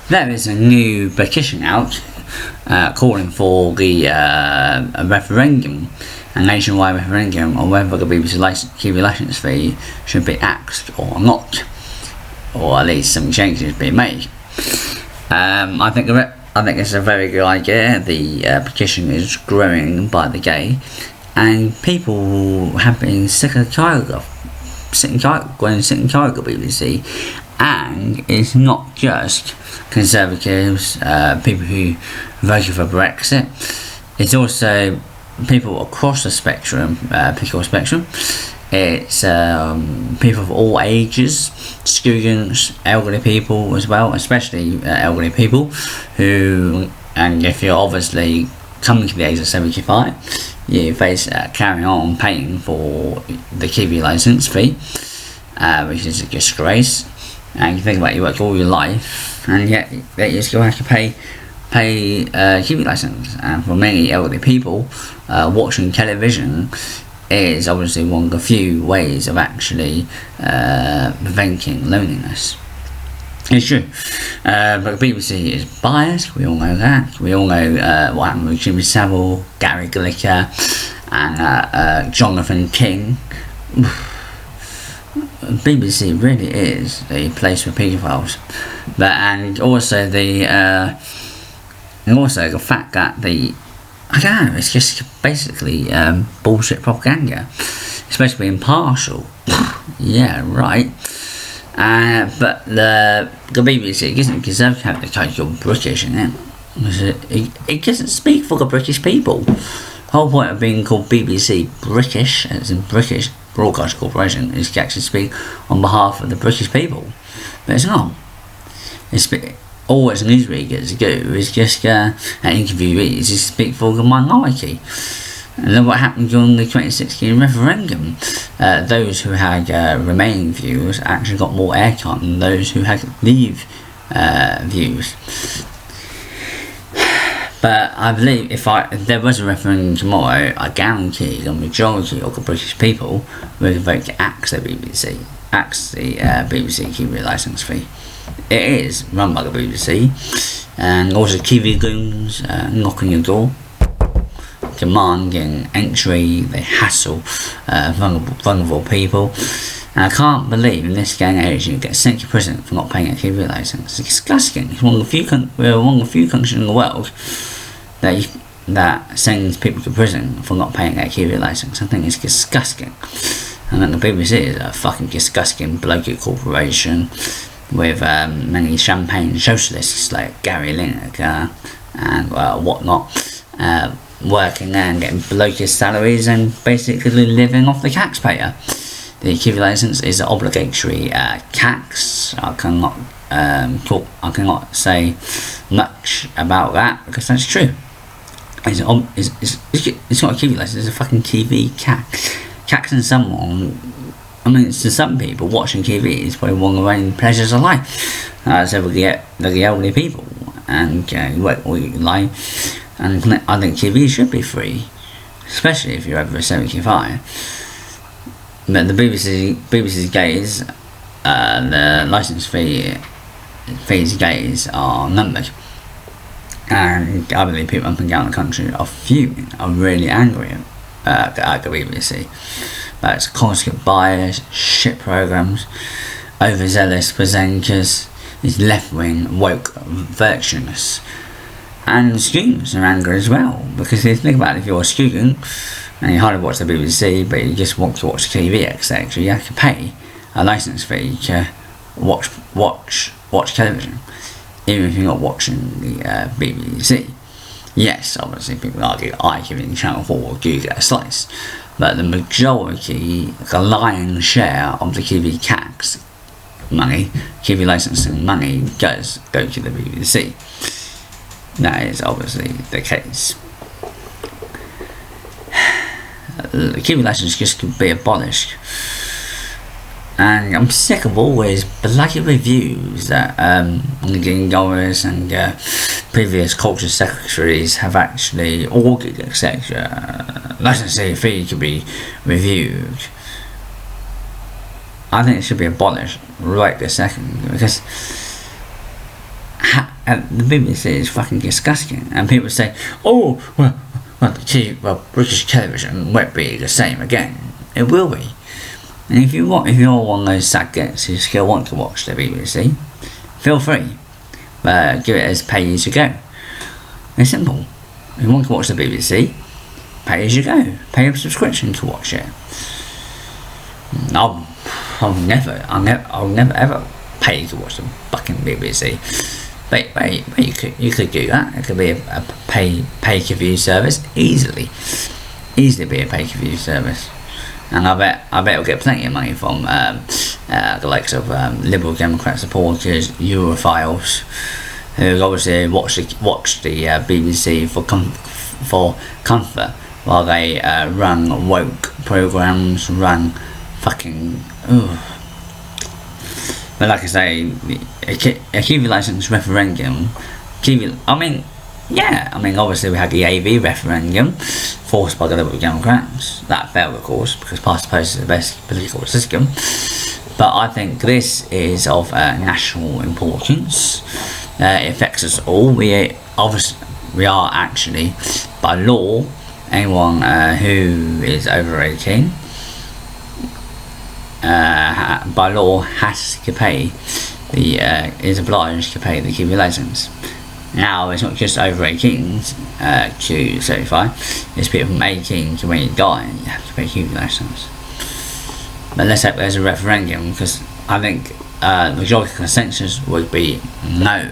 there is a new petition out calling for a referendum, a nationwide referendum on whether the BBC TV licence fee should be axed or not, or at least some changes be made. I think it's a very good idea. The petition is growing by the day, and people have been sick and tired of going sick and tired of the BBC. And it's not just Conservatives, people who voted for Brexit. It's also people across the spectrum, political spectrum. It's people of all ages, students, elderly people as well, especially elderly people who, and if you're obviously coming to the age of 75, you face carrying on paying for the TV licence fee, which is a disgrace. And you think about you worked all your life, and yet you still have to pay TV licence. And for many elderly people, watching television is obviously one of the few ways of actually preventing loneliness. It's true, but the BBC is biased. We all know that. We all know what happened with Jimmy Savile, Gary Glicker, and Jonathan King. BBC really is the place for paedophiles, and also the fact that I don't know, it's just basically bullshit propaganda, especially impartial. Yeah, right. But the BBC doesn't deserve to have the title British in it. It doesn't speak for the British people. The whole point of being called BBC British, as in British Broadcast Corporation, is to actually speak on behalf of the British people. But it's not. All its newsreaders do is just, and interviewees, is speak for the minority. And then what happened during the 2016 referendum? Those who had Remain views actually got more airtime than those who had Leave views. But I believe if there was a referendum tomorrow, I guarantee the majority of the British people would vote to axe the BBC TV licence fee. It is run by the BBC, and also TV goons knocking your door, demanding entry. They hassle vulnerable people. And I can't believe in this day and age you get sent to prison for not paying a TV licence. It's disgusting. It's one of the few countries in the world that sends people to prison for not paying their TV licence. I think it's disgusting. And then the BBC is a fucking disgusting bloke corporation with many champagne socialists like Gary Lineker and whatnot, working there and getting bloated salaries and basically living off the taxpayer. The TV licence is an obligatory tax. I cannot say much about that because that's true. It's not a TV licence, it's a fucking TV tax. Taxing someone, I mean, to some people, watching TV is probably one of the main pleasures of life. So we get the elderly people, and you work all your life, and I think TV should be free, especially if you're over 75. But the BBC's gays, the licence fees gays are numbered, and I believe people up and down the country are fuming, are really angry at the BBC. That's constant bias, shit programmes, overzealous presenters, these left-wing woke virtuous, and students are angry as well, because if you think about it, if you're a student and you hardly watch the BBC but you just want to watch TV etc, you have to pay a licence fee to watch television, even if you're not watching the BBC. Yes, obviously people argue giving Channel 4 do get a slice, but the majority, the lion's share of the TV tax money, TV licensing money, does go to the BBC. That is obviously the case. The TV license just could be abolished. And I'm sick of always bloody reviews that Nadine Dorries and previous culture secretaries have actually ordered, etc. Licensing fee to be reviewed. I think it should be abolished right this second, because the BBC is fucking disgusting. And people say, oh, well, British television won't be the same again. It will be. And if you're one of those saggets who still want to watch the BBC, feel free. Give it as pay as you go. It's simple. If you want to watch the BBC, pay as you go. Pay a subscription to watch it. I'll never ever pay to watch the fucking BBC. But you could do that. It could be a pay-per-view service easily be a pay-per-view service. And I bet it'll get plenty of money from the likes of Liberal Democrat supporters, Europhiles, who obviously watch the BBC for comfort while they run woke programs, run fucking. But like I say, a TV licence referendum. Obviously we had the AV referendum forced by the Liberal Democrats. That failed, of course, because past the post is the best political system. But I think this is of national importance. It affects us all. We are actually, by law, anyone who is over 18, by law has to pay is obliged to pay the TV licence. Now it's not just over 18s to 35, it's people from 18 to when you die, you have to pay a TV licence. But let's hope there's a referendum, because I think the majority consensus would be no.